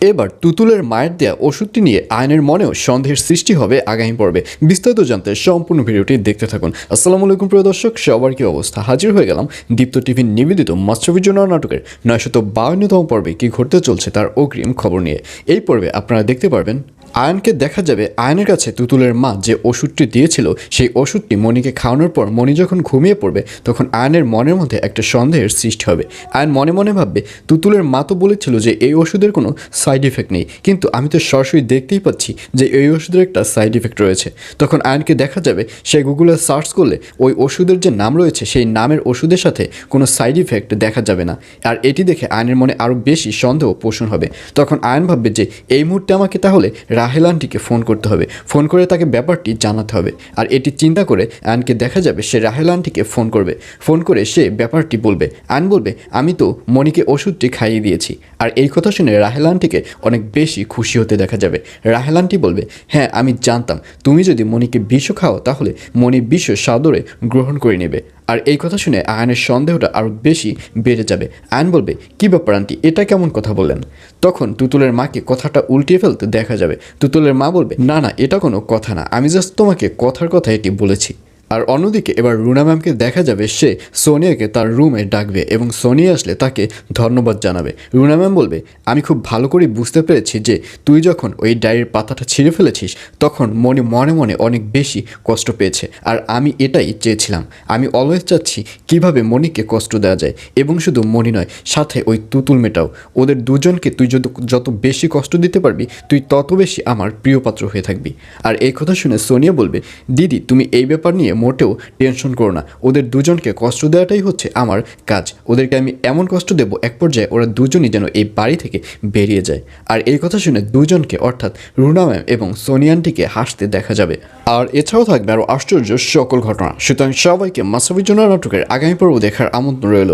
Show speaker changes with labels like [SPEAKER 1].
[SPEAKER 1] এবার তুতুলের মায়ের দেয়া ওষুধটি নিয়ে আয়নের মনেও সন্দেহের সৃষ্টি হবে আগামী পর্বে। বিস্তারিত জানতে সম্পূর্ণ ভিডিওটি দেখতে থাকুন। আসসালামু আলাইকুম প্রিয় দর্শক, সবার কি অবস্থা? হাজির হয়ে গেলাম দীপ্ত টিভি নিবেদিত মাশরাফির জন্য নাটকের 952তম পর্বে কি ঘটতে চলছে তার অগ্রিম খবর নিয়ে। এই পর্বে আপনারা দেখতে পারবেন আয়নকে দেখা যাবে আয়নের কাছে তুতুলের মা যে ওষুধটি দিয়েছিল সেই ওষুধটি মনিকে খাওয়ানোর পর মনি যখন ঘুমিয়ে পড়বে তখন আয়নের মনের মধ্যে একটা সন্দেহের সৃষ্টি হবে। আয়ন মনে মনে ভাববে, তুতুলের মা তো বলেছিল যে এই ওষুধের কোনো সাইড ইফেক্ট নেই, কিন্তু আমি তো সরাসরি দেখতেই পাচ্ছি যে এই ওষুধের একটা সাইড ইফেক্ট রয়েছে। তখন আয়নকে দেখা যাবে সে গুগলে সার্চ করলে ওই ওষুধের যে নাম রয়েছে সেই নামের ওষুধের সাথে কোনো সাইড ইফেক্ট দেখা যাবে না। আর এটি দেখে আয়নের মনে আরও বেশি সন্দেহ পোষণ হবে। তখন আয়ন ভাববে যে এই মুহূর্তে আমাকে তাহলে রাহেল আন্টিকে ফোন করতে হবে, ফোন করে তাকে ব্যাপারটি জানাতে হবে। আর এটি চিন্তা করে আয়নকে দেখা যাবে সে রাহেল আন্টিকে ফোন করবে, ফোন করে সে ব্যাপারটি বলবে। আয়ন বলবে, আমি তো মনিকে ওষুধটি খাইয়ে দিয়েছি। আর এই কথা শুনে রাহেল আন্টিকে অনেক বেশি খুশি হতে দেখা যাবে। রাহেল আন্টি বলবে, হ্যাঁ আমি জানতাম তুমি যদি মনিকে বিষও খাও তাহলে মনি বিষ সাদরে গ্রহণ করে নেবে। আর এই কথা শুনে আয়নের সন্দেহটা আরও বেশি বেড়ে যাবে। আয়ন বলবে, কী ব্যাপার আন্টি, এটা কেমন কথা বললেন? তখন তুতুলের মাকে কথাটা উল্টিয়ে ফেলতে দেখা যাবে। তুতুলের মা বলবে, না না, এটা কোনো কথা না, আমি জাস্ট তোমাকে কথার কথা এটি বলেছি। আর অন্যদিকে এবার রুনা ম্যামকে দেখা যাবে সে সোনিয়াকে তার রুমে ডাকবে এবং সোনিয়া আসলে তাকে ধন্যবাদ জানাবে। রুনা ম্যাম বলবে, আমি খুব ভালো করে বুঝতে পেরেছি যে তুই যখন ওই ডায়েরির পাতাটা ছিঁড়ে ফেলেছিস তখন মনে মনে অনেক বেশি কষ্ট পেয়েছে। আর আমি এটাই চেয়েছিলাম, আমি অলওয়েজ চাচ্ছি কিভাবে মনিকে কষ্ট দেওয়া যায়। এবং শুধু মনি নয়, সাথে ওই তুতুল মেটাও, ওদের দুজনকে তুই যত বেশি কষ্ট দিতে পারবি তুই তত বেশি আমার প্রিয় পাত্র হয়ে থাকবি। আর এই কথা শুনে সোনিয়া বলবে, দিদি তুমি এই ব্যাপার নিয়ে মোটেও টেনশন করো না, ওদের দুজনকে কষ্ট দেওয়াটাই হচ্ছে আমার কাজ। ওদেরকে আমি এমন কষ্ট দেব এক পর্যায়ে ওরা দুজনই যেন এই বাড়ি থেকে বেরিয়ে যায়। আর এই কথা শুনে দুজনকে অর্থাৎ রুনা ম্যাম এবং সোনিয়ানটিকে হাসতে দেখা যাবে। আর এছাড়াও থাকবে আরও আশ্চর্য সকল ঘটনা। সুতরাং সবাইকে মাশরাফির জন্য নাটকের আগামী পর্ব দেখার আমন্ত্রণ রইল।